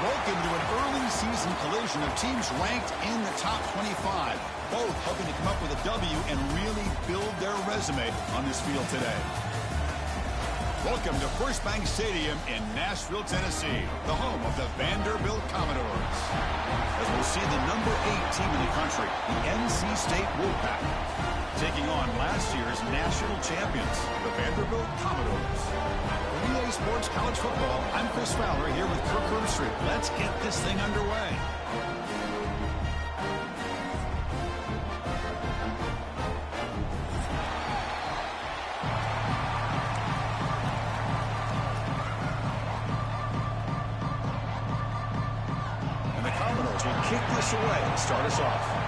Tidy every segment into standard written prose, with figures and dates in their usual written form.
Welcome to an early season collision of teams ranked in the top 25. Both hoping to come up with a W and really build their resume on this field today. Welcome to First Bank Stadium in Nashville, Tennessee, the home of the Vanderbilt Commodores. As we'll see the number 8 team in the country, the NC State Wolfpack, taking on last year's national champions, the Vanderbilt Commodores. For EA Sports College Football, I'm Chris Fowler here with Kirk Herbstreit. Let's get this thing underway. And the Commodores will kick this away and start us off.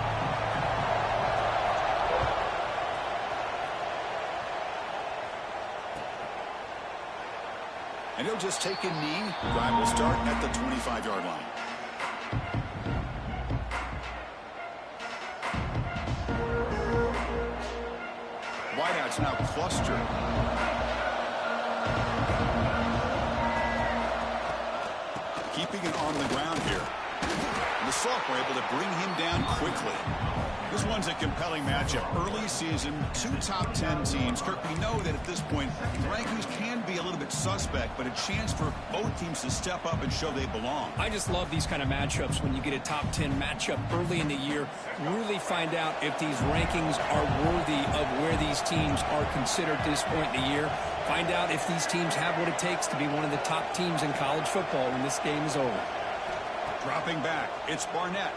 And he'll just take a knee. Drive will start at the 25-yard line. Wideouts now clustered. Keeping it on the ground here. The Soft were able to bring him down quickly. This one's a compelling matchup. Early season, 2 top 10 teams. Kirk, we know that at this point, the rankings can be a little bit suspect, but a chance for both teams to step up and show they belong. I just love these kind of matchups when you get a top 10 matchup early in the year. Really find out if these rankings are worthy of where these teams are considered at this point in the year. Find out if these teams have what it takes to be one of the top teams in college football when this game is over. Dropping back, it's Barnett.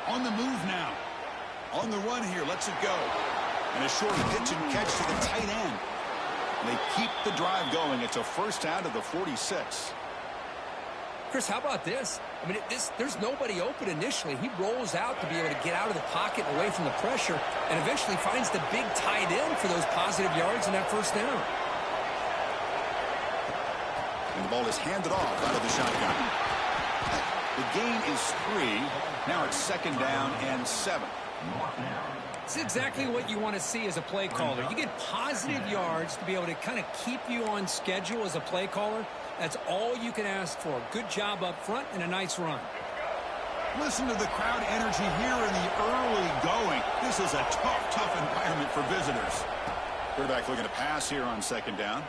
On the move now. On the run here, lets it go. And a short pitch and catch to the tight end. And they keep the drive going. It's a first down to the 46. Chris, how about this? I mean, there's nobody open initially. He rolls out to be able to get out of the pocket and away from the pressure and eventually finds the big tight end for those positive yards in that first down. And the ball is handed off out of the shotgun. The gain is 3. Now it's second down and 7. It's exactly what you want to see as a play caller. You get positive yards to be able to kind of keep you on schedule as a play caller. That's all you can ask for. Good job up front and a nice run. Listen to the crowd energy here in the early going. This is a tough environment for visitors. Quarterback looking to pass here on second down.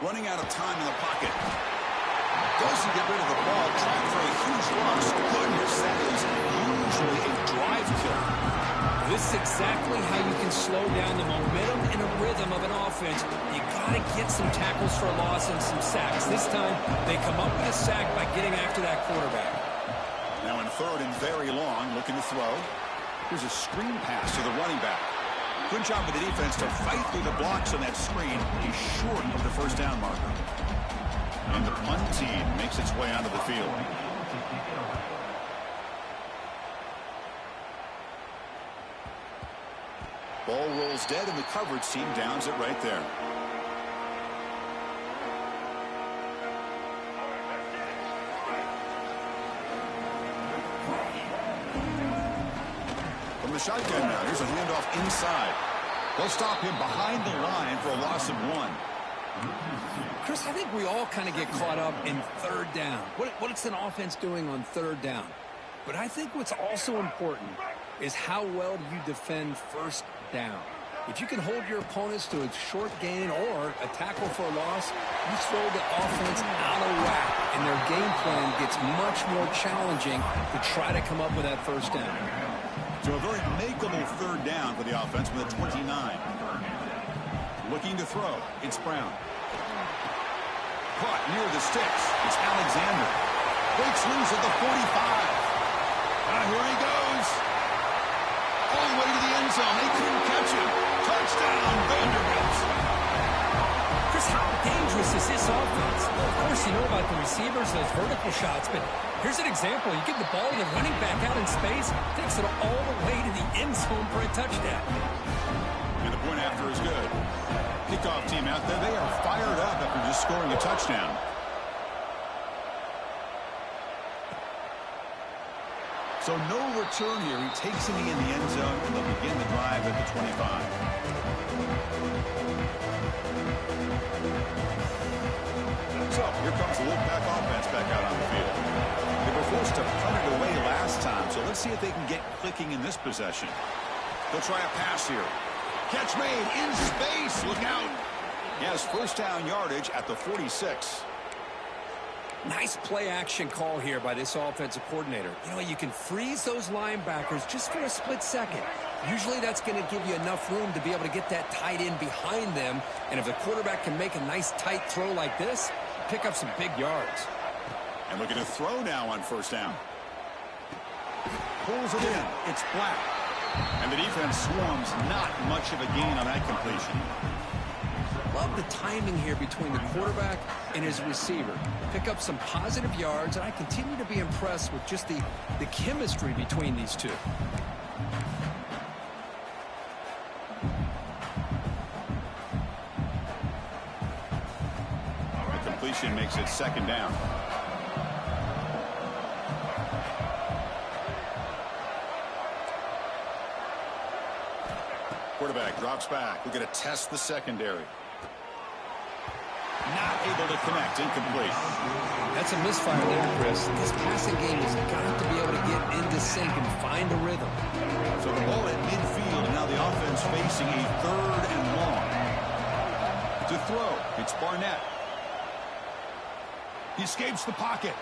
Running out of time in the pocket. Doesn't get rid of the ball. Trying for a huge loss. Goodness, that is usually a drive killer. This is exactly how you can slow down the momentum and a rhythm of an offense. You got to get some tackles for a loss and some sacks. This time, they come up with a sack by getting after that quarterback. Now in third and very long, looking to throw. Here's a screen pass to the running back. Good job with the defense to fight through the blocks on that screen. He's short of the first down marker. And the punt team makes its way onto the field. Ball rolls dead, and the coverage team downs it right there. From the shotgun now, here's a handoff inside. They'll stop him behind the line for a loss of 1. Chris, I think we all kind of get caught up in third down. What's an offense doing on third down? But I think what's also important is how well do you defend first down. If you can hold your opponents to a short gain or a tackle for a loss, you throw the offense out of whack, and their game plan gets much more challenging to try to come up with that first down. So a very makeable third down for the offense with a 29. Looking to throw. It's Brown. Caught near the sticks. It's Alexander. Breaks loose at the 45. Here he goes. All the way to the end zone. They couldn't catch him. Touchdown, Vanderbilt. Chris, how dangerous is this offense? Well, of course, you know about the receivers, those vertical shots, but here's an example. You give the ball to the running back out in space, takes it all the way to the end zone for a touchdown. And the point after is good. Kickoff team out there, they are fired up after just scoring a touchdown. So no return here. He takes him in the end zone, and they'll begin the drive at the 25. So here comes the Wolfpack offense back out on the field. forced to punt it away last time, so let's see if they can get clicking in this possession. They'll try a pass here. Catch made in space. Look out. He has first down yardage at the 46. Nice play action call here by this offensive coordinator. You know, you can freeze those linebackers just for a split second. Usually that's going to give you enough room to be able to get that tight end behind them. And if the quarterback can make a nice tight throw like this, pick up some big yards. And look at a throw now on first down. Pulls it in. It's Black. And the defense swarms. Not much of a gain on that completion. Love the timing here between the quarterback and his receiver. Pick up some positive yards, and I continue to be impressed with just the chemistry between these two. The completion makes it second down. Quarterback drops back. We're going to test the secondary. Not able to connect. Incomplete. That's a misfire there, Chris. This passing game has got to be able to get into sync and find a rhythm. So the ball at midfield, and now the offense facing a 3rd and long. To throw, it's Barnett. He escapes the pocket.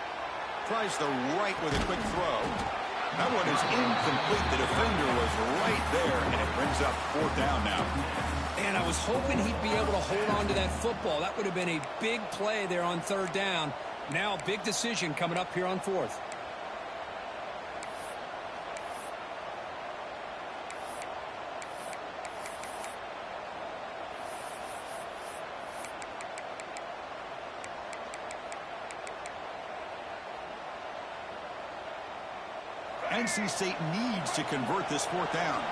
Tries the right with a quick throw. That one is incomplete. The defender was right there, and it brings up 4th down now. And I was hoping he'd be able to hold on to that football. That would have been a big play there on 3rd down. Now, big decision coming up here on 4th. NC State needs to convert this 4th down.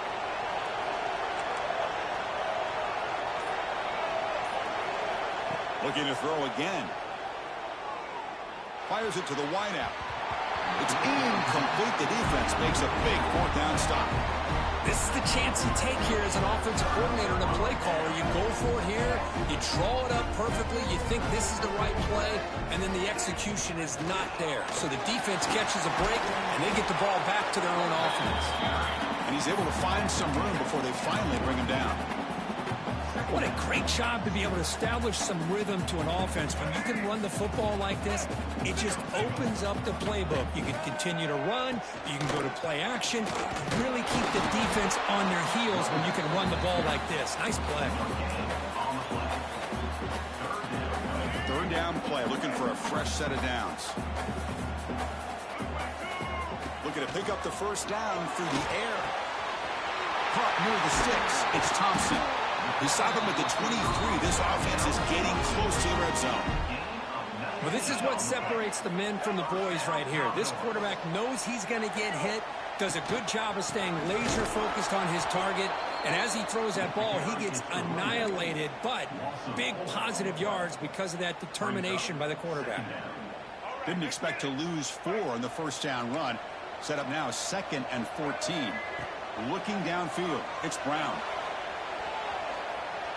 Looking to throw again. Fires it to the wideout. It's incomplete. The defense makes a big 4th down stop. This is the chance you take here as an offensive coordinator and a play caller. You go for it here. You draw it up perfectly. You think this is the right play, and then the execution is not there. So the defense catches a break, and they get the ball back to their own offense. And he's able to find some room before they finally bring him down. What a great job to be able to establish some rhythm to an offense. When you can run the football like this, it just opens up the playbook. You can continue to run. You can go to play action. Really keep the defense on their heels when you can run the ball like this. Nice play. 3rd down play, looking for a fresh set of downs. Looking to pick up the first down through the air. Caught near the sticks. It's Thompson. They stop him at the 23. This offense is getting close to the red zone. Well, this is what separates the men from the boys right here. This quarterback knows he's going to get hit, does a good job of staying laser focused on his target, and as he throws that ball, he gets annihilated, but big positive yards because of that determination by the quarterback. Didn't expect to lose 4 on the first down run. Set up now 2nd and 14. Looking downfield, it's Brown.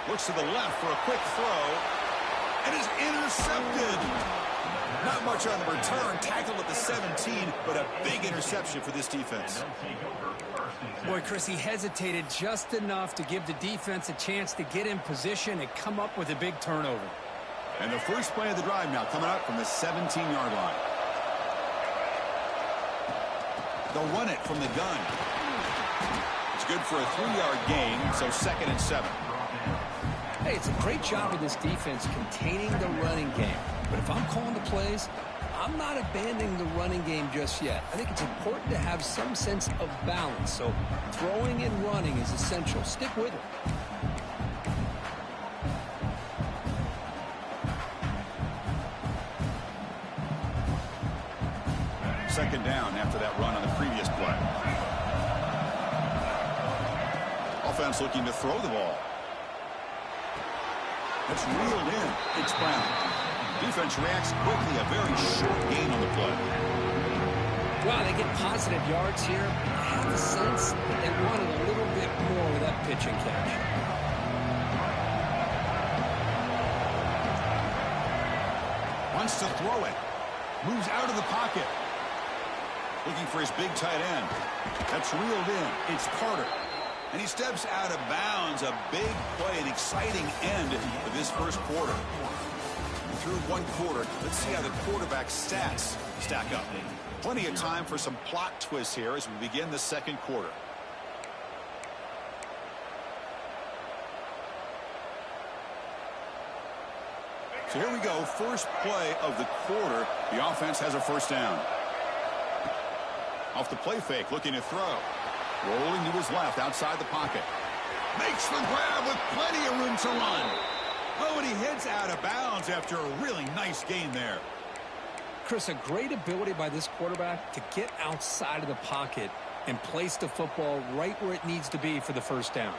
Looks to the left for a quick throw, and is intercepted. Not much on the return. Tackled at the 17, but a big interception for this defense. Boy, Chris, he hesitated just enough to give the defense a chance to get in position and come up with a big turnover. And the first play of the drive now coming up from the 17-yard line. They'll run it from the gun. It's good for a 3-yard gain, so 2nd and 7. Hey, it's a great job of this defense containing the running game. But if I'm calling the plays, I'm not abandoning the running game just yet. I think it's important to have some sense of balance. So throwing and running is essential. Stick with it. Second down after that run on the previous play. Offense looking to throw the ball. It's reeled in. It's Brown. Defense reacts quickly. A very short gain on the play. Wow, they get positive yards here. I have the sense that they wanted a little bit more with that pitch and catch. Wants to throw it. Moves out of the pocket. Looking for his big tight end. That's reeled in. It's Carter. And he steps out of bounds. A big play, an exciting end of this first quarter. Through one quarter, let's see how the quarterback stats stack up. Plenty of time for some plot twists here as we begin the second quarter. So here we go. First play of the quarter. The offense has a first down. Off the play fake, looking to throw. Rolling to his left, outside the pocket. Makes the grab with plenty of room to run. Oh, and he heads out of bounds after a really nice gain there. Chris, a great ability by this quarterback to get outside of the pocket and place the football right where it needs to be for the first down.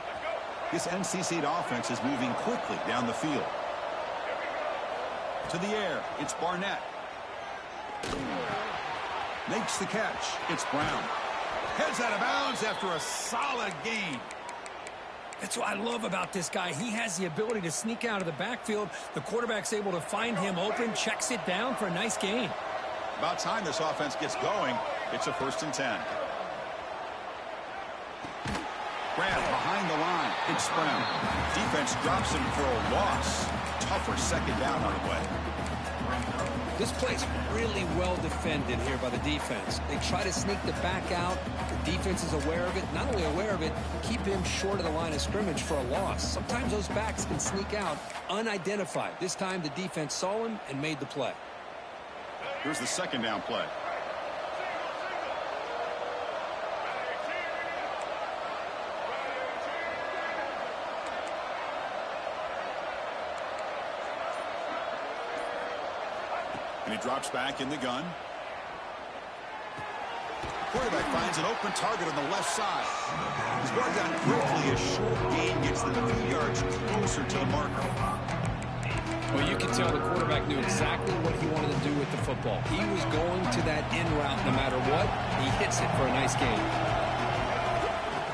This NC State offense is moving quickly down the field. To the air, it's Barnett. Makes the catch. It's Brown. Heads out of bounds after a solid gain. That's what I love about this guy. He has the ability to sneak out of the backfield. The quarterback's able to find him open, checks it down for a nice gain. About time this offense gets going. It's a 1st and 10. Grab behind the line. It's Brown. Defense drops him for a loss. Tougher second down on the way. This play's really well defended here by the defense. They try to sneak the back out. The defense is aware of it. Not only aware of it, keep him short of the line of scrimmage for a loss. Sometimes those backs can sneak out unidentified. This time the defense saw him and made the play. Here's the second down play. And he drops back in the gun. Quarterback finds an open target on the left side. He's brought down quickly. A short gain gets them a few yards closer to the marker. Well, you can tell the quarterback knew exactly what he wanted to do with the football. He was going to that in route no matter what. He hits it for a nice gain.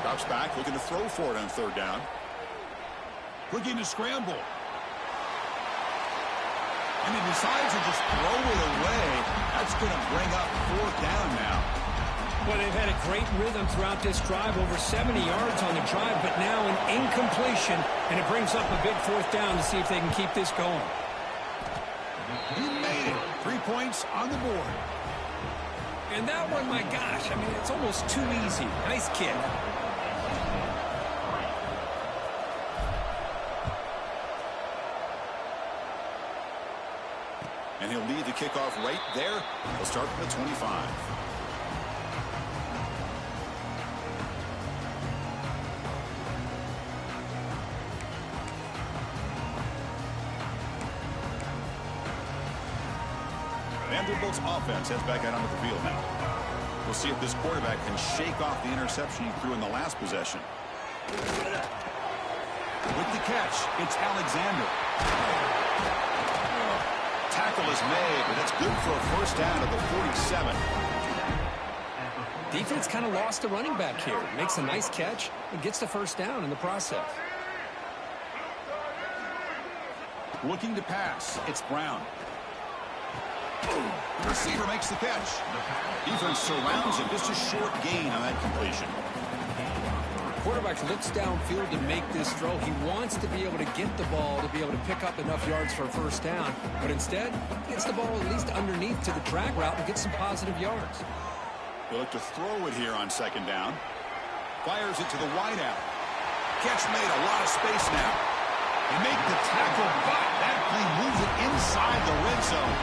Drops back, looking to throw for it on 3rd down. Looking to scramble. And he decides to just throw it away. That's going to bring up 4th down now. Well, they've had a great rhythm throughout this drive, over 70 yards on the drive, but now an incompletion, and it brings up a big 4th down to see if they can keep this going. He made it. 3 points on the board. And that one, my gosh, I mean, it's almost too easy. Nice kid. And he'll lead the kickoff right there. He'll start from the 25. Vanderbilt's offense heads back out onto the field now. We'll see if this quarterback can shake off the interception he threw in the last possession. With the catch, it's Alexander. Tackle is made, but that's good for a 1st down at the 47. Defense kind of lost the running back here. Makes a nice catch and gets the 1st down in the process. Looking to pass, it's Brown. The receiver makes the catch. Defense surrounds him. Just a short gain on that completion. Quarterback looks downfield to make this throw. He wants to be able to get the ball to be able to pick up enough yards for a 1st down. But instead, gets the ball at least underneath to the drag route and gets some positive yards. He'll look to throw it here on 2nd down. Fires it to the wideout. Catch made, a lot of space now. They make the tackle, but that play moves it inside the red zone.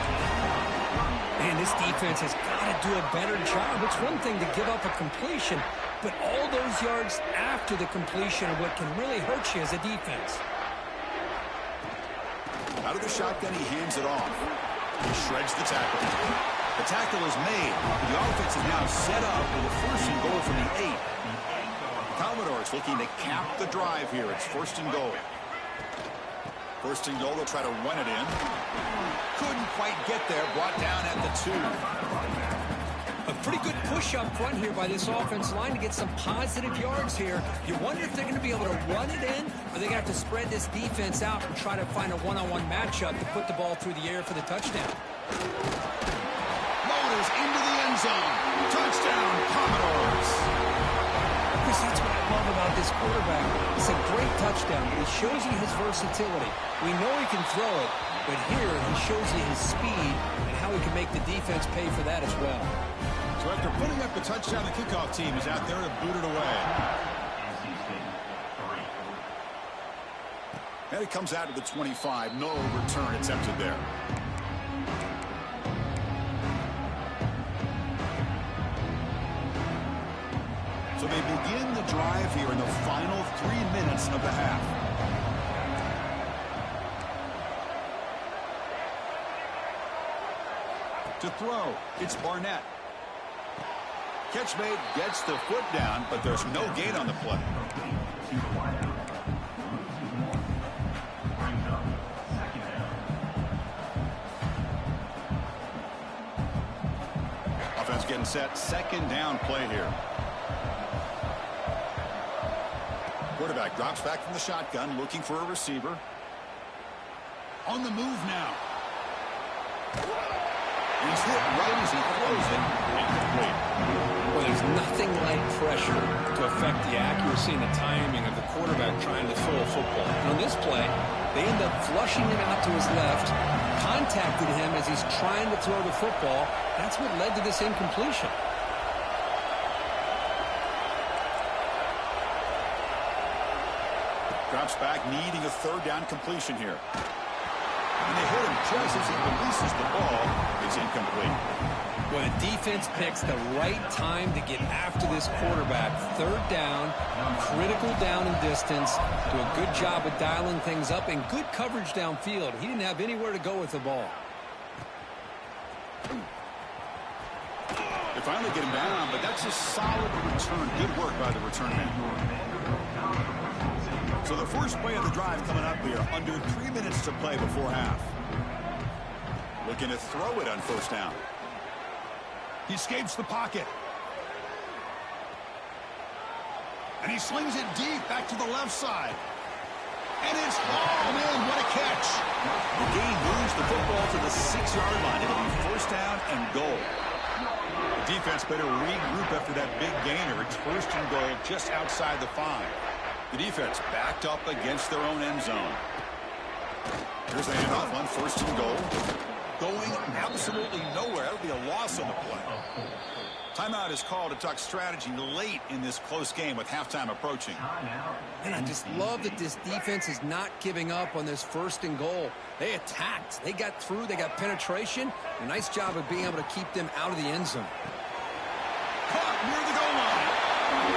Man, this defense has got to do a better job. It's one thing to give up a completion, but all those yards after the completion are what can really hurt you as a defense. Out of the shotgun, he hands it off. He shreds the tackle. The tackle is made. The offense is now set up with a 1st and goal from the 8. The Commodores looking to cap the drive here. It's 1st and goal. 1st and goal, they'll try to run it in. Couldn't quite get there, brought down at the 2. A pretty good push up front here by this offensive line to get some positive yards here. You wonder if they're going to be able to run it in, or they're going to have to spread this defense out and try to find a one-on-one matchup to put the ball through the air for the touchdown. Motors into the end zone. Touchdown, Commodores. Chris, that's what I love about this quarterback. It's a great touchdown, but it shows you his versatility. We know he can throw it, but here he shows you his speed and how he can make the defense pay for that as well. So after putting up the touchdown, the kickoff team is out there to boot it away. And it comes out to the 25. No return attempted there. So they begin the drive here in the final 3 minutes of the half. To throw, it's Barnett. Catch made, gets the foot down, but there's no gain on the play. Offense getting set, second down play here. Quarterback drops back from the shotgun, looking for a receiver. On the move now. He's hit right as he throws it. Incomplete. Well, there's nothing like pressure to affect the accuracy and the timing of the quarterback trying to throw a football. And on this play, they end up flushing him out to his left, contacted him as he's trying to throw the football. That's what led to this incompletion. Drops back, needing a third down completion here. And they hit him just as he releases the ball. It's incomplete. Well, the defense picks the right time to get after this quarterback. Third down, critical down and distance. Do a good job of dialing things up and good coverage downfield. He didn't have anywhere to go with the ball. They finally get him down, but that's a solid return. Good work by the return man. So the first play of the drive coming up here. Under 3 minutes to play before half. Looking to throw it on first down. He escapes the pocket. And he slings it deep back to the left side. And it's hauled in. What a catch. The gain moves the football to the 6-yard line. It'll be first down and goal. The defense better regroup after that big gainer. It's first and goal just outside the 5. The defense backed up against their own end zone. Here's the handoff on first and goal. Going absolutely nowhere. That'll be a loss on the play. Timeout is called to talk strategy late in this close game with halftime approaching. And I just love that this defense is not giving up on this first and goal. They attacked. They got through. They got penetration. A nice job of being able to keep them out of the end zone. Caught near the goal line.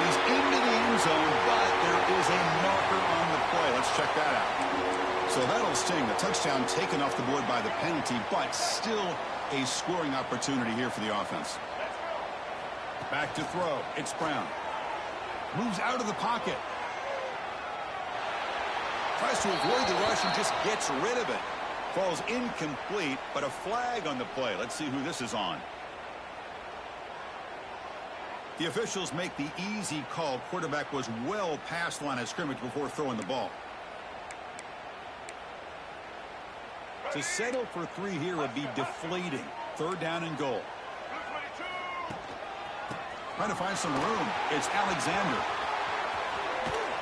He's into the end zone, but there is a marker on the play. Let's check that out. So that'll sting. The touchdown taken off the board by the penalty, but still a scoring opportunity here for the offense. Back to throw. It's Brown. Moves out of the pocket. Tries to avoid the rush and just gets rid of it. Falls incomplete, but a flag on the play. Let's see who this is on. The officials make the easy call. Quarterback was well past the line of scrimmage before throwing the ball. To settle for 3 here would be deflating. Third down and goal. Trying to find some room. It's Alexander.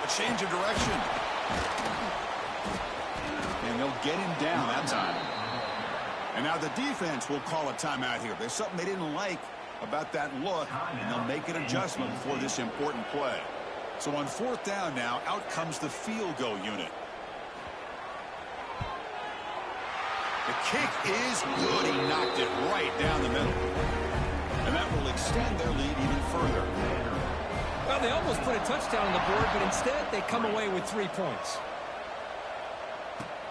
A change of direction. And they'll get him down that time. And now the defense will call a timeout here. There's something they didn't like about that look, and they'll make an adjustment for this important play. So on fourth down now, out comes the field goal unit. The kick is good. He knocked it right down the middle. And that will extend their lead even further. Well, they almost put a touchdown on the board, but instead they come away with 3 points.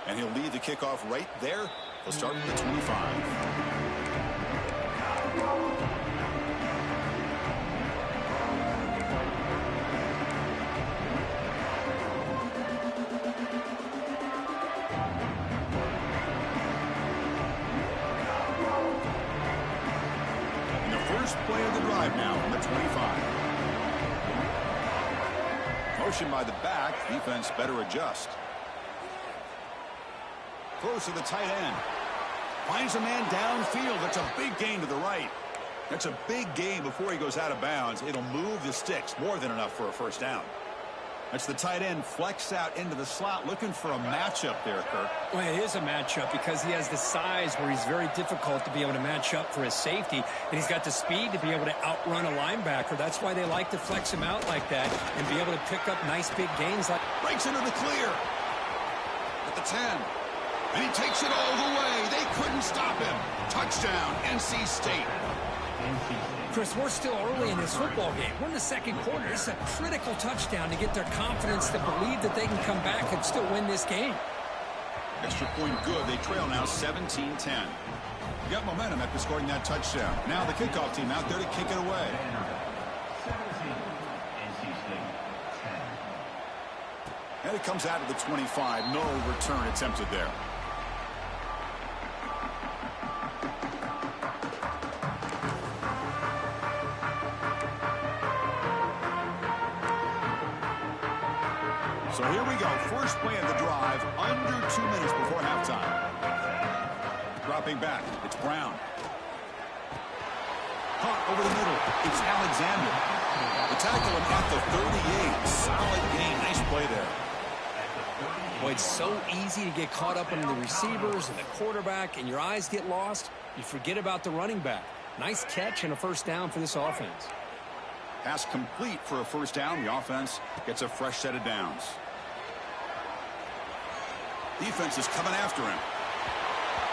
And he'll lead the kickoff right there. He'll start with the 25. First play of the drive now from the 25. Motion by the back. Defense better adjust. Throws to the tight end. Finds a man downfield. That's a big gain to the right. That's a big gain before he goes out of bounds. It'll move the sticks, more than enough for a first down. That's the tight end flexed out into the slot, looking for a matchup there, Kirk. Well, it is a matchup because he has the size where he's very difficult to be able to match up for his safety, and he's got the speed to be able to outrun a linebacker. That's why they like to flex him out like that and be able to pick up nice big gains. Breaks into the clear at the 10, and he takes it all the way. They couldn't stop him. Touchdown, NC State. Chris, we're still early in this football game. We're in the second quarter. This is a critical touchdown to get their confidence to believe that they can come back and still win this game. Extra point good. They trail now 17-10. Got momentum after scoring that touchdown. Now the kickoff team out there to kick it away. And it comes out of the 25. No return attempted there. So here we go. First play of the drive, under 2 minutes before halftime. Dropping back, it's Brown. Caught over the middle, it's Alexander. The tackle him at the 38. Solid gain, nice play there. Boy, it's so easy to get caught up in the receivers and the quarterback, and your eyes get lost. You forget about the running back. Nice catch and a first down for this offense. Pass complete for a first down. The offense gets a fresh set of downs. Defense is coming after him.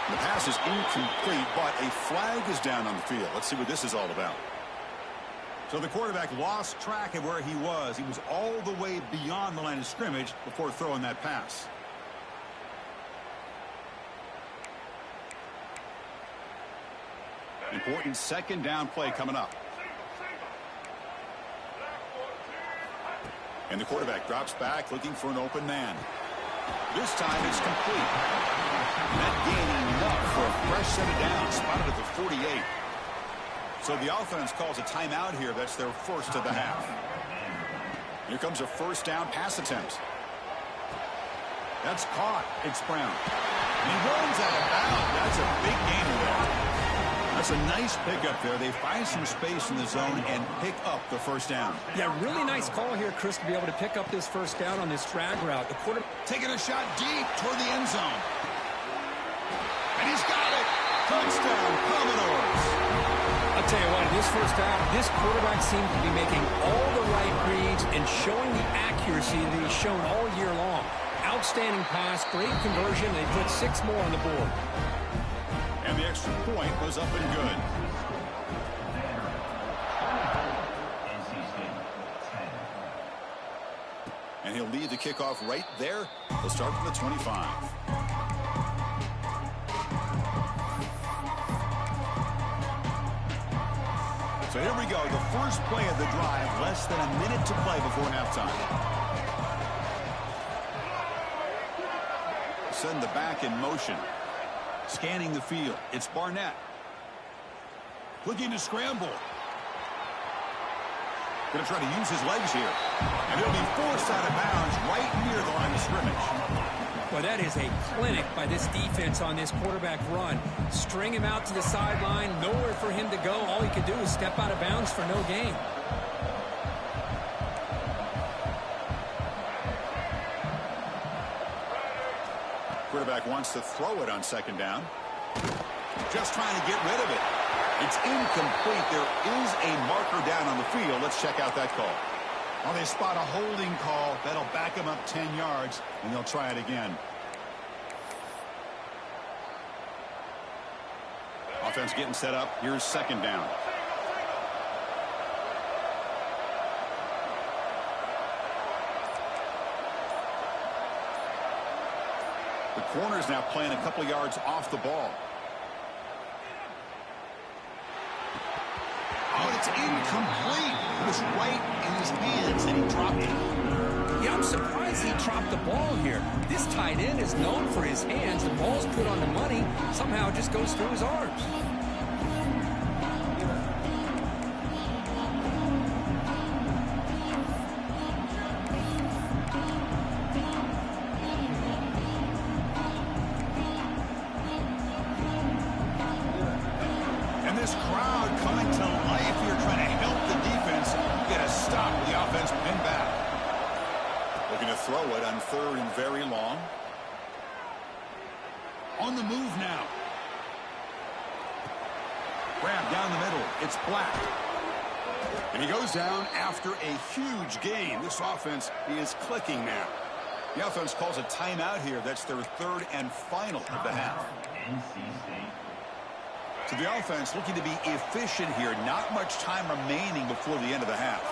The pass is incomplete, but a flag is down on the field. Let's see what this is all about. So the quarterback lost track of where he was. He was all the way beyond the line of scrimmage before throwing that pass. Important second down play coming up. And the quarterback drops back looking for an open man. This time it's complete. Not gaining enough for a fresh set of downs, spotted at the 48. So the offense calls a timeout here. That's their first of the half. Here comes a first down pass attempt. That's caught. It's Brown. And he runs out of bounds. That's a big gain there. That's a nice pickup there. They find some space in the zone and pick up the first down. Yeah, really nice call here, Chris, to be able to pick up this first down on this drag route. The quarterback taking a shot deep toward the end zone. And he's got it. Touchdown, Commodores. I'll tell you what, in this first half, this quarterback seemed to be making all the right reads and showing the accuracy that he's shown all year long. Outstanding pass, great conversion, and they put 6 more on the board. And the extra point was up and good. And he'll lead the kickoff right there. He'll start from the 25. So here we go. The first play of the drive. Less than a minute to play before halftime. Send the back in motion. Scanning the field. It's Barnett. Looking to scramble. Going to try to use his legs here. And he'll be forced out of bounds right near the line of scrimmage. Well, that is a clinic by this defense on this quarterback run. String him out to the sideline. Nowhere for him to go. All he could do is step out of bounds for no gain. Quarterback wants to throw it on second down. Just trying to get rid of it. It's incomplete. There is a marker down on the field. Let's check out that call. Well, they spot a holding call. That'll back them up 10 yards, and they'll try it again. Offense getting set up. Here's second down. The corner's now playing a couple yards off the ball. Oh, it's incomplete. It was right in his hands, and he dropped it. Yeah, I'm surprised he dropped the ball here. This tight end is known for his hands. The ball's put on the money. Somehow it just goes through his arms. And this crowd coming to throw it on 3rd and very long. On the move now. Grab down the middle. It's Black. And he goes down after a huge gain. This offense is clicking now. The offense calls a timeout here. That's their 3rd and final of the half. So the offense looking to be efficient here. Not much time remaining before the end of the half.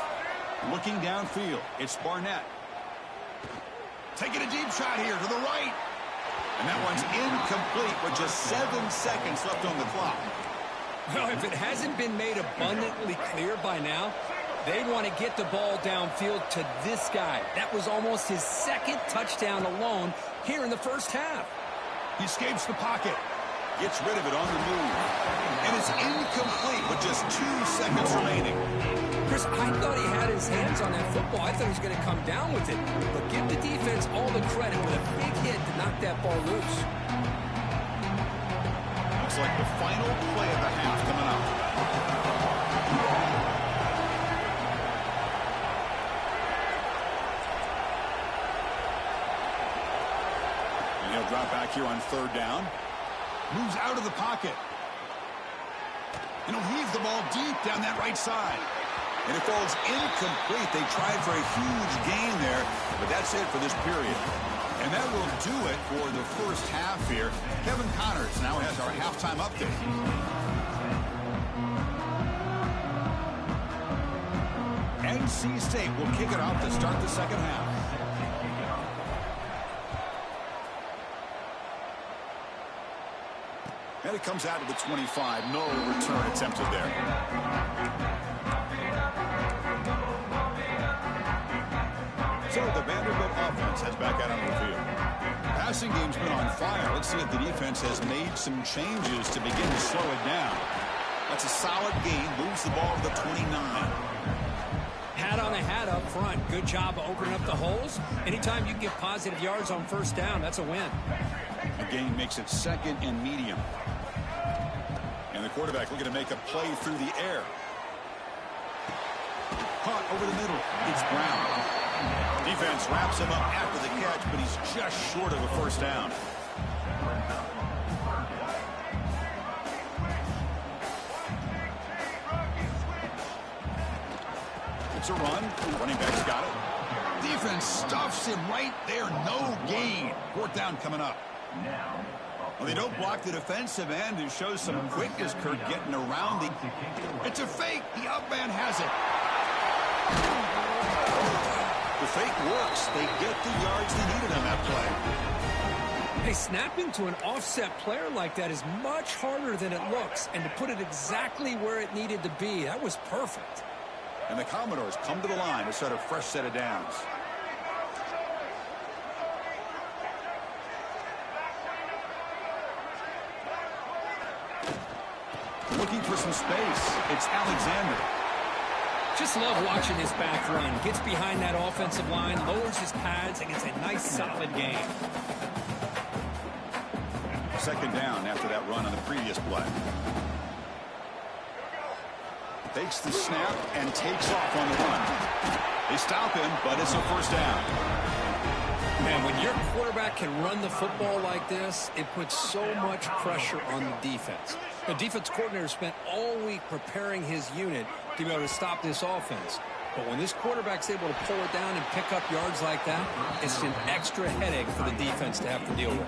Looking downfield, it's Barnett. Taking a deep shot here to the right. And that one's incomplete with just 7 seconds left on the clock. Well, if it hasn't been made abundantly clear by now, they want to get the ball downfield to this guy. That was almost his 2nd touchdown alone here in the first half. He escapes the pocket. Gets rid of it on the move. And it's incomplete with just 2 seconds remaining. Chris, I thought he had his hands on that football. I thought he was going to come down with it. But give the defense all the credit with a big hit to knock that ball loose. Looks like the final play of the half coming up. And he'll drop back here on 3rd down. Moves out of the pocket. And he'll heave the ball deep down that right side. And it falls incomplete. They tried for a huge gain there, but that's it for this period. And that will do it for the first half here. Kevin Connors now has our halftime update. NC State will kick it off to start the second half. And it comes out to the 25. No return attempted there. So the Vanderbilt offense heads back out on the field. Passing game's been on fire. Let's see if the defense has made some changes to begin to slow it down. That's a solid gain. Moves the ball to the 29. Hat on a hat up front. Good job of opening up the holes. Anytime you get positive yards on 1st down, that's a win. The gain makes it 2nd and medium. And the quarterback looking to make a play through the air. Caught over the middle. It's Brown. Defense wraps him up after the catch, but he's just short of a 1st down. It's a run. Running back's got it. Defense stuffs him right there. No gain. 4th down coming up. Well, they don't block the defensive end and shows some quickness, Kurt, getting around the... It's a fake. The up man has it. The fake works. They get the yards they needed on that play. Hey, snapping to an offset player like that is much harder than it looks. And to put it exactly where it needed to be, that was perfect. And the Commodores come to the line to start a fresh set of downs. Looking for some space. It's Alexander. Just love watching his back run. Gets behind that offensive line, lowers his pads, and gets a nice, solid gain. 2nd down after that run on the previous play. Takes the snap and takes off on the run. They stop him, but it's a 1st down. Man, when your quarterback can run the football like this, it puts so much pressure on the defense. The defense coordinator spent all week preparing his unit to be able to stop this offense. But when this quarterback's able to pull it down and pick up yards like that, it's an extra headache for the defense to have to deal with.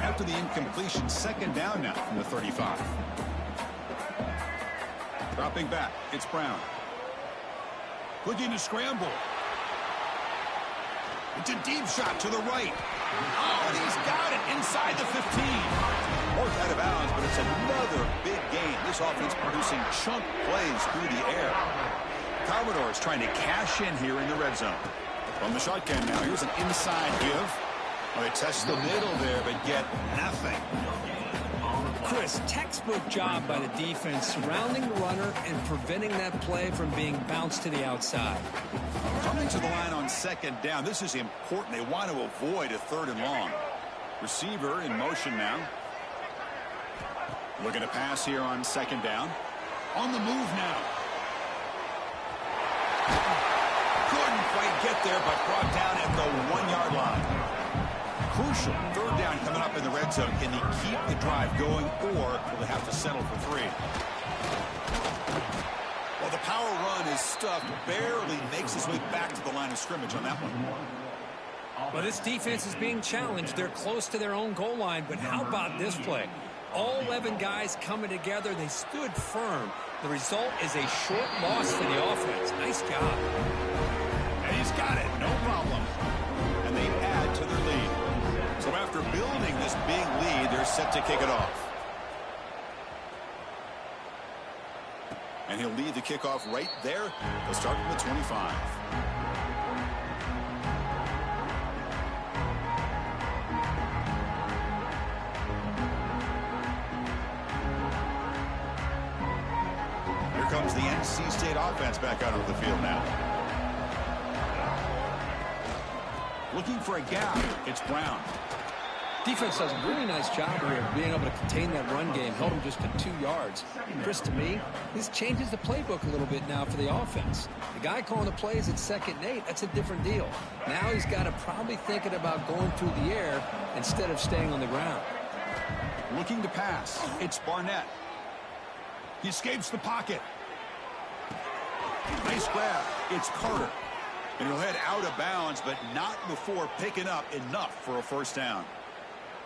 After the incompletion, 2nd down now from the 35. Dropping back, it's Brown. Looking to scramble. It's a deep shot to the right. Oh, and he's got it inside the 15. Fourth out of bounds, but it's another big game. This offense producing chunk plays through the air. Commodores trying to cash in here in the red zone. From the shotgun now, here's an inside give. Well, they test the middle there, but get nothing. Chris, textbook job by the defense surrounding the runner and preventing that play from being bounced to the outside. Coming to the line on 2nd down. This is important. They want to avoid a 3rd and long. Receiver in motion now. Looking to pass here on 2nd down. On the move now. Couldn't quite get there, but brought down at the 1-yard line. Crucial third down coming up in the red zone. Can they keep the drive going, or will they have to settle for 3? Well, the power run is stuffed, barely makes his way back to the line of scrimmage on that one. Well, this defense is being challenged. They're close to their own goal line, but how about this play? All 11 guys coming together. They stood firm. The result is a short loss for the offense. Nice job. And he's got it. No problem. And they add to their lead. So after building this big lead, they're set to kick it off. And he'll lead the kickoff right there. They'll start from the 25. Here comes the NC State offense back out onto the field now. Looking for a gap. It's Brown. Defense does a really nice job here of being able to contain that run game. Held him just to 2 yards. Chris, to me, this changes the playbook a little bit now for the offense. The guy calling the plays at 2nd and 8, that's a different deal. Now he's got to probably thinking about going through the air instead of staying on the ground. Looking to pass. It's Barnett. He escapes the pocket. Nice grab. It's Carter. And he'll head out of bounds, but not before picking up enough for a first down.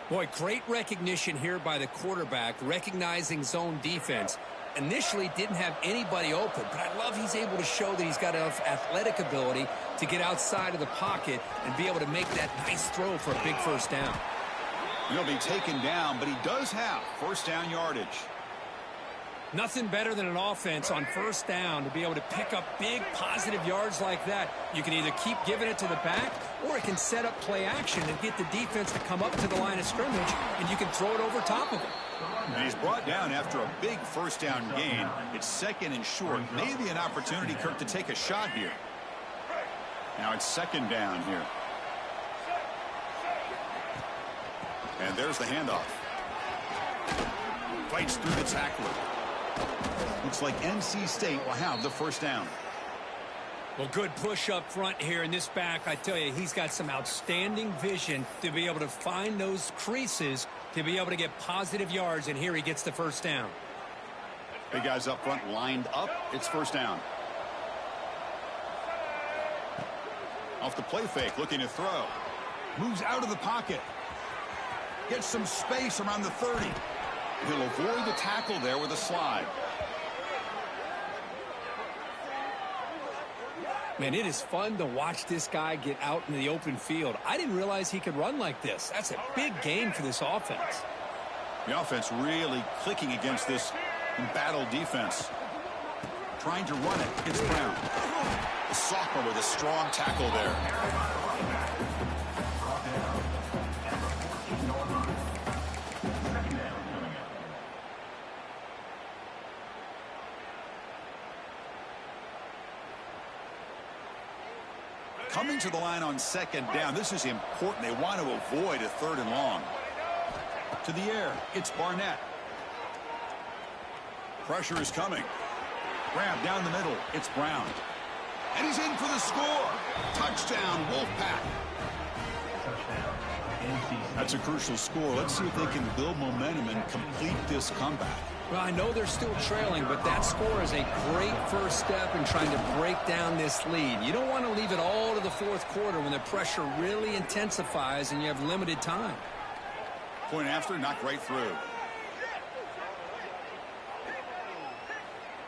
Boy, great recognition here by the quarterback, recognizing zone defense. Initially didn't have anybody open, but I love he's able to show that he's got enough athletic ability to get outside of the pocket and be able to make that nice throw for a big first down. He'll be taken down, but he does have first down yardage. Nothing better than an offense on first down to be able to pick up big positive yards like that. You can either keep giving it to the back, or it can set up play action and get the defense to come up to the line of scrimmage, and you can throw it over top of it. And he's brought down after a big first down gain. It's 2nd and short. Maybe an opportunity, Kirk, to take a shot here. Now it's 2nd down here. And there's the handoff. Fights through the tackler. Looks like NC State will have the first down. Well, good push up front here in this back. I tell you, he's got some outstanding vision to be able to find those creases to be able to get positive yards, and here he gets the first down. Big guys up front lined up. It's first down. Off the play fake, looking to throw. Moves out of the pocket. Gets some space around the 30. He'll avoid the tackle there with a slide. Man, it is fun to watch this guy get out in the open field. I didn't realize he could run like this. That's a big gain for this offense. The offense really clicking against this embattled defense. Trying to run it. It's Brown. The sophomore with a strong tackle there. Coming to the line on 2nd down. This is important. They want to avoid a 3rd and long. To the air. It's Barnett. Pressure is coming. Grab down the middle. It's Brown. And he's in for the score. Touchdown, Wolfpack. That's a crucial score. Let's see if they can build momentum and complete this comeback. Well, I know they're still trailing, but that score is a great first step in trying to break down this lead. You don't want to leave it all to the 4th quarter when the pressure really intensifies and you have limited time. Point after, knocked right through.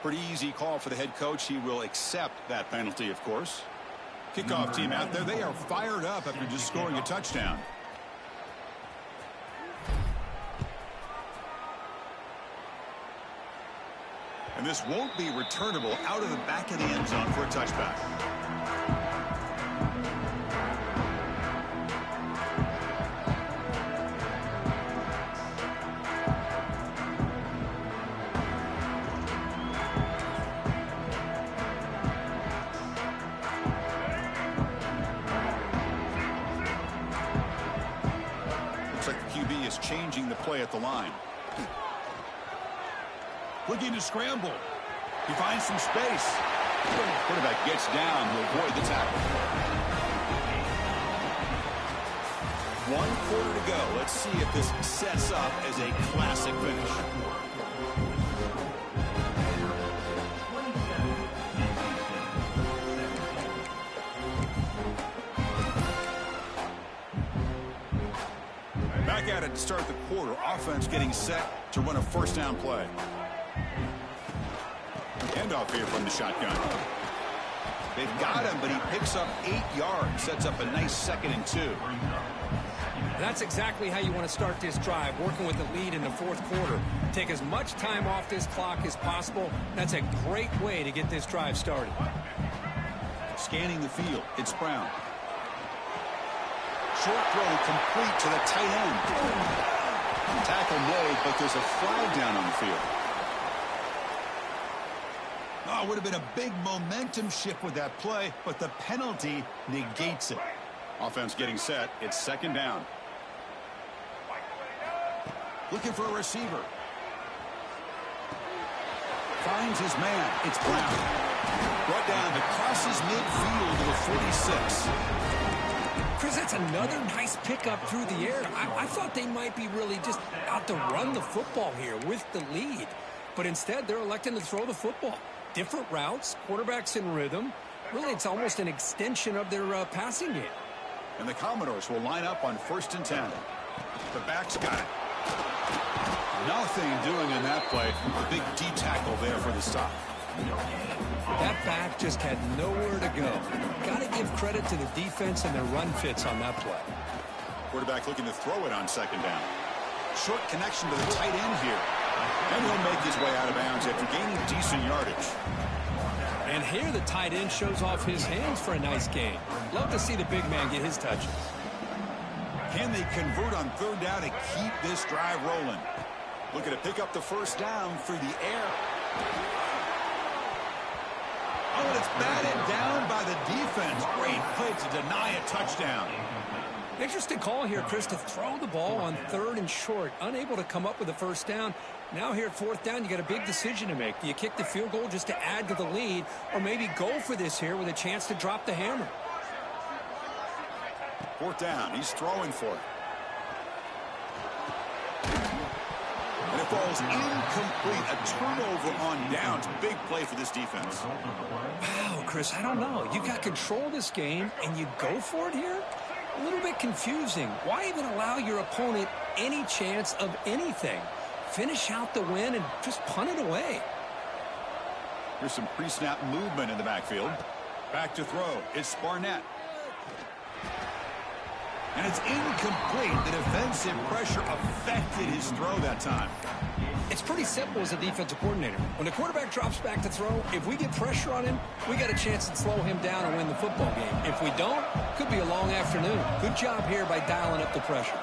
Pretty easy call for the head coach. He will accept that penalty, of course. Kickoff team out there. They are fired up after just scoring a touchdown. And this won't be returnable out of the back of the end zone for a touchback. Looks like the QB is changing the play at the line. Looking to scramble. He finds some space. Quarterback gets down to avoid the tackle. 1 quarter to go. Let's see if this sets up as a classic finish. Back at it to start the quarter. Offense getting set to run a first down play. Handoff here from the shotgun. They've got him, but he picks up 8 yards. Sets up a nice 2nd and 2. That's exactly how you want to start this drive, working with the lead in the 4th quarter. Take as much time off this clock as possible. That's a great way to get this drive started. Scanning the field, it's Brown. Short throw complete to the tight end. Tackle made, but there's a flag down on the field. Oh, it would have been a big momentum shift with that play, but the penalty negates it. Offense getting set. It's 2nd down. Looking for a receiver. Finds his man. It's Brown. Brought down to crosses midfield to the 46. Chris, that's another nice pickup through the air. I thought they might be really just out to run the football here with the lead. But instead, they're electing to throw the football. Different routes, quarterbacks in rhythm. Really, it's almost an extension of their passing game. And the Commodores will line up on 1st and 10. The back's got it. Nothing doing in that play. A big D tackle there for the stop. That back just had nowhere to go. Got to give credit to the defense and their run fits on that play. Quarterback looking to throw it on 2nd down. Short connection to the tight end here. And he'll make his way out of bounds after gaining decent yardage. And here the tight end shows off his hands for a nice gain. Love to see the big man get his touches. Can they convert on 3rd down to keep this drive rolling? Looking to pick up the 1st down through the air. Oh, and it's batted down by the defense. Great play to deny a touchdown. Interesting call here, Chris, to throw the ball on 3rd and short. Unable to come up with a 1st down. Now here at 4th down, you got a big decision to make. Do you kick the field goal just to add to the lead, or maybe go for this here with a chance to drop the hammer? 4th down. He's throwing for it. And it falls incomplete. A turnover on downs. Big play for this defense. Wow, Chris, I don't know. You got control of this game, and you go for it here? A little bit confusing. Why even allow your opponent any chance of anything? Finish out the win and just punt it away. There's some pre-snap movement in the backfield. Back to throw. It's Barnett. And it's incomplete. The defensive pressure affected his throw that time. It's pretty simple as a defensive coordinator. When the quarterback drops back to throw, if we get pressure on him, we got a chance to slow him down and win the football game. If we don't, could be a long afternoon. Good job here by dialing up the pressure.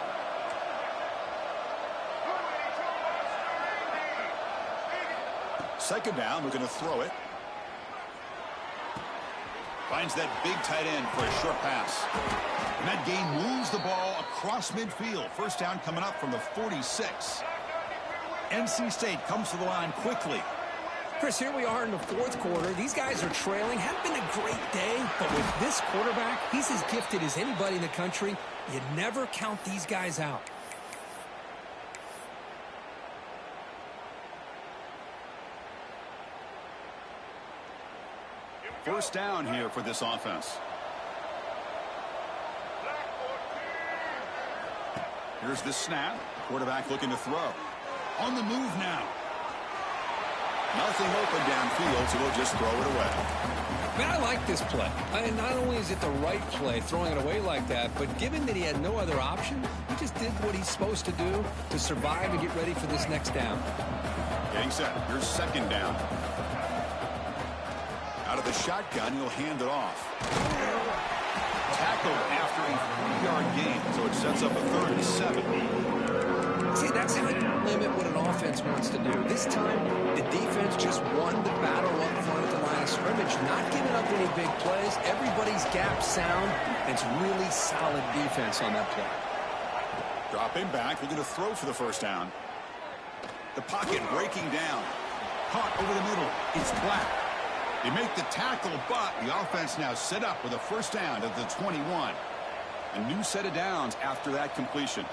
Second down, looking to throw it. Finds that big tight end for a short pass. And that gain moves the ball across midfield. First down coming up from the 46. NC State comes to the line quickly. Chris, here we are in the 4th quarter. These guys are trailing. Hadn't been a great day, but with this quarterback, he's as gifted as anybody in the country. You never count these guys out. First down here for this offense. Here's the snap. Quarterback looking to throw. On the move now. Nothing open downfield, so we'll just throw it away. Man, I like this play. Not only is it the right play, throwing it away like that, but given that he had no other option, he just did what he's supposed to do to survive and get ready for this next down. Getting set. Here's second down. Out of the shotgun, he'll hand it off. Tackled after a 3-yard gain, so it sets up a 3rd and 7. See, that's how you limit what an offense wants to do. This time, the defense just won the battle up front at the line of scrimmage, not giving up any big plays. Everybody's gap sound. It's really solid defense on that play. Dropping back, looking to throw for the first down. The pocket breaking down. Caught over the middle. It's Black. They make the tackle, but the offense now set up with a first down at the 21. A new set of downs after that completion.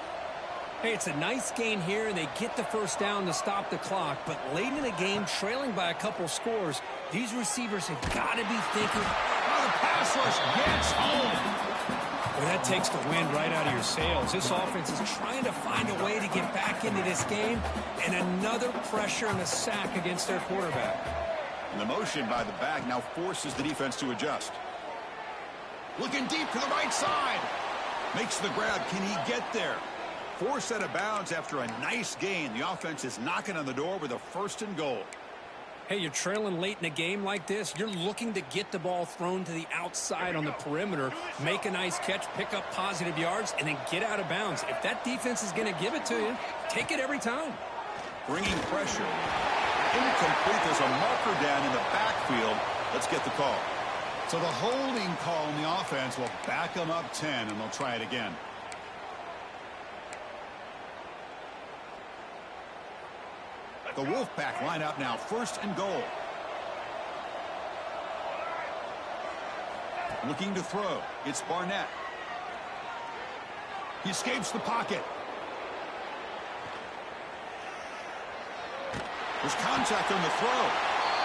Hey, it's a nice gain here, and they get the first down to stop the clock. But late in the game, trailing by a couple scores, these receivers have got to be thinking, oh, the pass rush gets home. Well, that takes the wind right out of your sails. This offense is trying to find a way to get back into this game, and another pressure and a sack against their quarterback. And the motion by the back now forces the defense to adjust. Looking deep to the right side. Makes the grab. Can he get there? Forced out of bounds after a nice gain. The offense is knocking on the door with a first and goal. Hey, you're trailing late in a game like this. You're looking to get the ball thrown to the outside on the perimeter, make a nice catch, pick up positive yards, and then get out of bounds. If that defense is going to give it to you, take it every time. Bringing pressure. Incomplete. There's a marker down in the backfield. Let's get the call. So the holding call in the offense will back them up 10, and they'll try it again. The Wolfpack line up now, first and goal. Looking to throw. It's Barnett. He escapes the pocket. There's contact on the throw.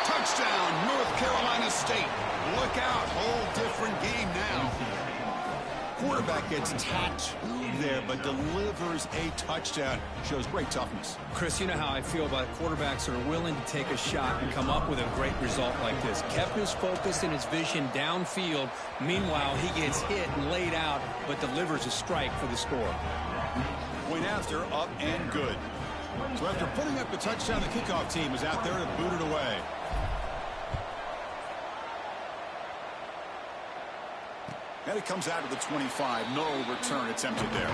Touchdown, North Carolina State. Look out, whole different game now. Quarterback gets tattooed there, but delivers a touchdown. Shows great toughness. Chris, you know how I feel about quarterbacks that are willing to take a shot and come up with a great result like this. Kept his focus and his vision downfield. Meanwhile, he gets hit and laid out, but delivers a strike for the score. Point after, up and good. So after putting up the touchdown, the kickoff team is out there to boot it away. And it comes out of the 25. No return attempted there.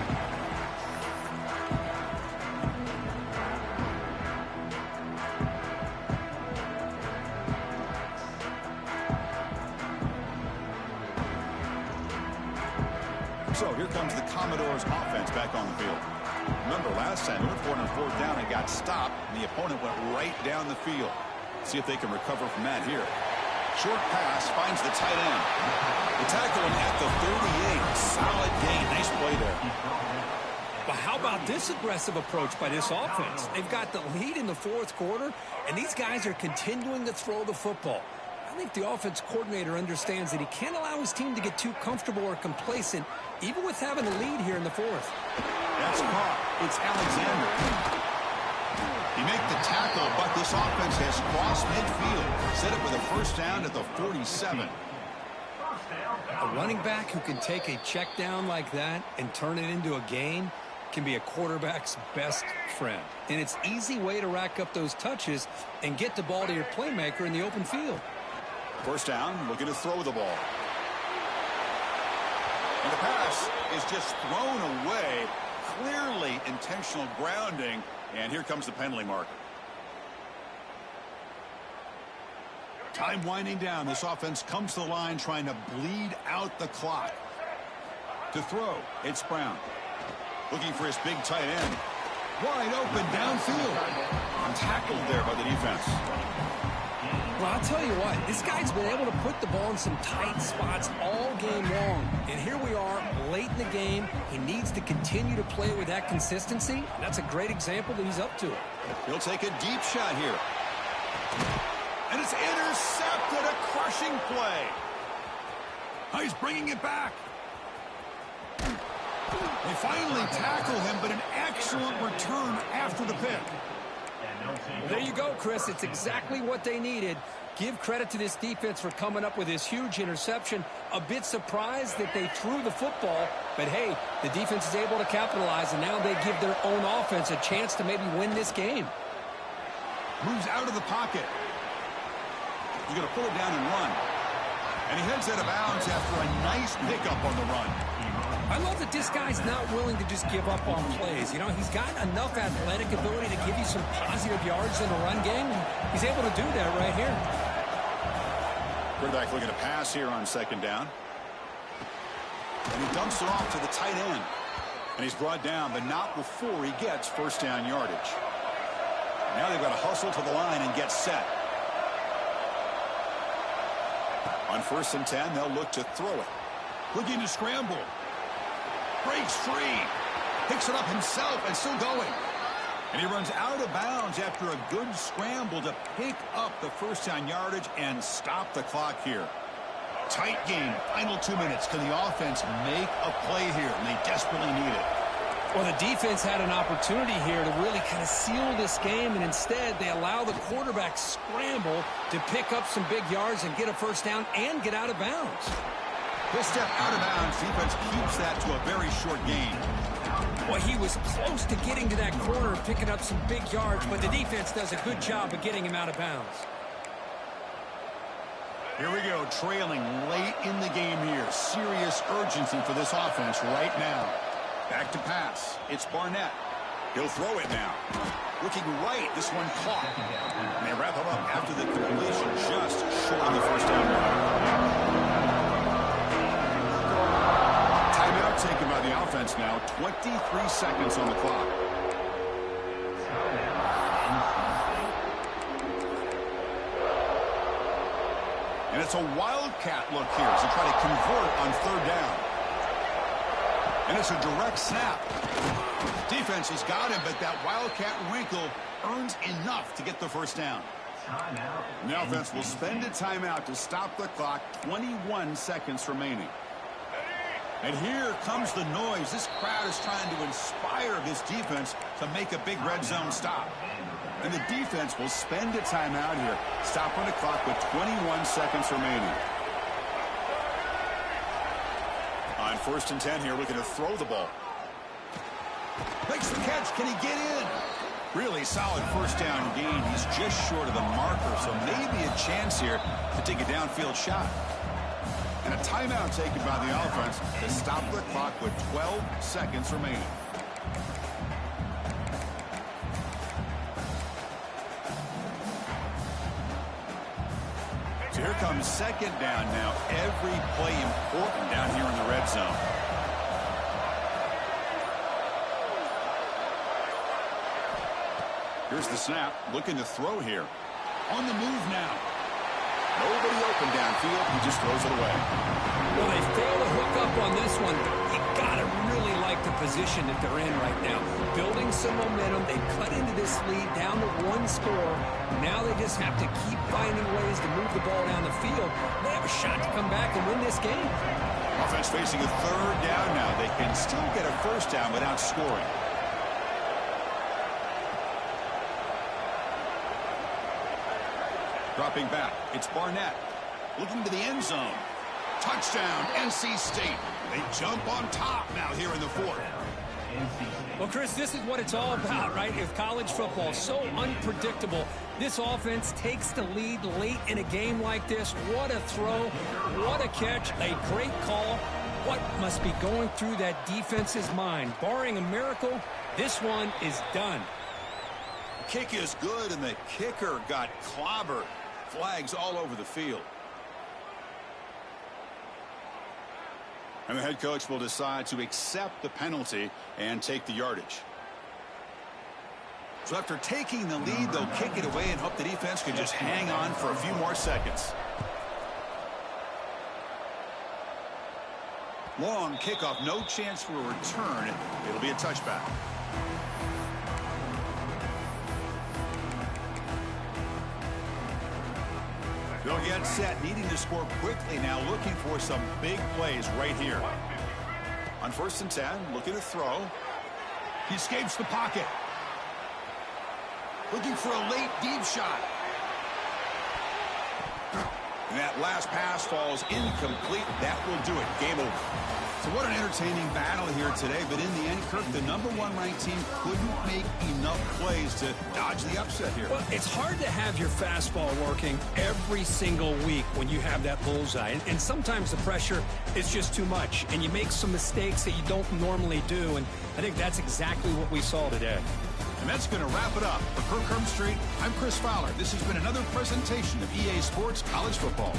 So here comes the Commodores offense back on the field. Remember last time they went for it on fourth down and got stopped, and the opponent went right down the field. See if they can recover from that here. Short pass finds the tight end. The tackle him at the 38. Solid gain. Nice play there. But how about this aggressive approach by this offense? They've got the lead in the fourth quarter, and these guys are continuing to throw the football. I think the offense coordinator understands that he can't allow his team to get too comfortable or complacent, even with having a lead here in the fourth. That's caught. It's Alexander. He make the tackle, but this offense has crossed midfield. Set up with a first down at the 47. A running back who can take a check down like that and turn it into a gain can be a quarterback's best friend. And it's an easy way to rack up those touches and get the ball to your playmaker in the open field. First down, looking to throw the ball. And the pass is just thrown away. Clearly intentional grounding. And here comes the penalty marker. Time winding down. This offense comes to the line trying to bleed out the clock. To throw, it's Brown. Looking for his big tight end. Wide open downfield. Tackled there by the defense. Well, I'll tell you what, this guy's been able to put the ball in some tight spots all game long. And here we are, late in the game. He needs to continue to play with that consistency. And that's a great example that he's up to it. He'll take a deep shot here. And it's intercepted, a crushing play. Oh, he's bringing it back. They finally tackle him, but an excellent return after the pick. Well, there you go, Chris. It's exactly what they needed. Give credit to this defense for coming up with this huge interception. A bit surprised that they threw the football, but hey, the defense is able to capitalize, and now they give their own offense a chance to maybe win this game. Moves out of the pocket. He's going to pull it down and run. And he heads out of bounds after a nice pickup on the run. I love that this guy's not willing to just give up on plays. You know, he's got enough athletic ability to give you some positive yards in the run game, and he's able to do that right here. Quarterback looking to pass here on second down. And he dumps it off to the tight end. And he's brought down, but not before he gets first down yardage. Now they've got to hustle to the line and get set. On 1st and 10, they'll look to throw it. Looking to scramble. Breaks free. Picks it up himself and still going. And he runs out of bounds after a good scramble to pick up the first down yardage and stop the clock here. Tight game. Final 2 minutes. Can the offense make a play here? And they desperately need it. Well, the defense had an opportunity here to really kind of seal this game, and instead they allow the quarterback scramble to pick up some big yards and get a first down and get out of bounds. This step out of bounds. Defense keeps that to a very short gain. Well, he was close to getting to that corner and picking up some big yards, but the defense does a good job of getting him out of bounds. Here we go, trailing late in the game here. Serious urgency for this offense right now. Back to pass. It's Barnett. He'll throw it now. Looking right, this one caught. And they wrap him up after the completion, just short of the first down line. Timeout taken by the offense now. 23 seconds on the clock. And it's a wildcat look here as they try to convert on 3rd down. And it's a direct snap. Defense has got him, but that wildcat wrinkle earns enough to get the first down. And the offense will spend a timeout to stop the clock. 21 seconds remaining. And here comes the noise. This crowd is trying to inspire this defense to make a big red zone stop. And the defense will spend a timeout here. Stop on the clock with 21 seconds remaining. On 1st and 10 here, looking to throw the ball. Makes the catch. Can he get in? Really solid first down gain. He's just short of the marker, so maybe a chance here to take a downfield shot. And a timeout taken by the offense to stop the clock with 12 seconds remaining. So here comes 2nd down now. Every play important down here in the red zone. Here's the snap. Looking to throw here. On the move now. Nobody open downfield. He just throws it away. Well, they fail to hook up on this one, but you got to really like the position that they're in right now. Building some momentum. They cut into this lead down to 1 score. Now they just have to keep finding ways to move the ball down the field. They have a shot to come back and win this game. Offense facing a 3rd down now. They can still get a first down without scoring. Dropping back, it's Barnett. Looking to the end zone. Touchdown, NC State. They jump on top now here in the 4th. Well, Chris, this is what it's all about, right? With college football, so unpredictable. This offense takes the lead late in a game like this. What a throw, what a catch, a great call. What must be going through that defense's mind? Barring a miracle, this one is done. Kick is good, and the kicker got clobbered. Flags all over the field. And the head coach will decide to accept the penalty and take the yardage. So after taking the lead, they'll kick it away and hope the defense can just hang on for a few more seconds. Long kickoff, no chance for a return. It'll be a touchback. They'll get set, needing to score quickly now, looking for some big plays right here. On 1st and 10, looking to throw. He escapes the pocket. Looking for a late deep shot. And that last pass falls incomplete. That will do it. Game over. So what an entertaining battle here today. But in the end, Kirk, the #1 ranked team couldn't make enough plays to dodge the upset here. Well, it's hard to have your fastball working every single week when you have that bullseye. And sometimes the pressure is just too much. And you make some mistakes that you don't normally do. And I think that's exactly what we saw today. And that's going to wrap it up. For Kirk Street, I'm Chris Fowler. This has been another presentation of EA Sports College Football.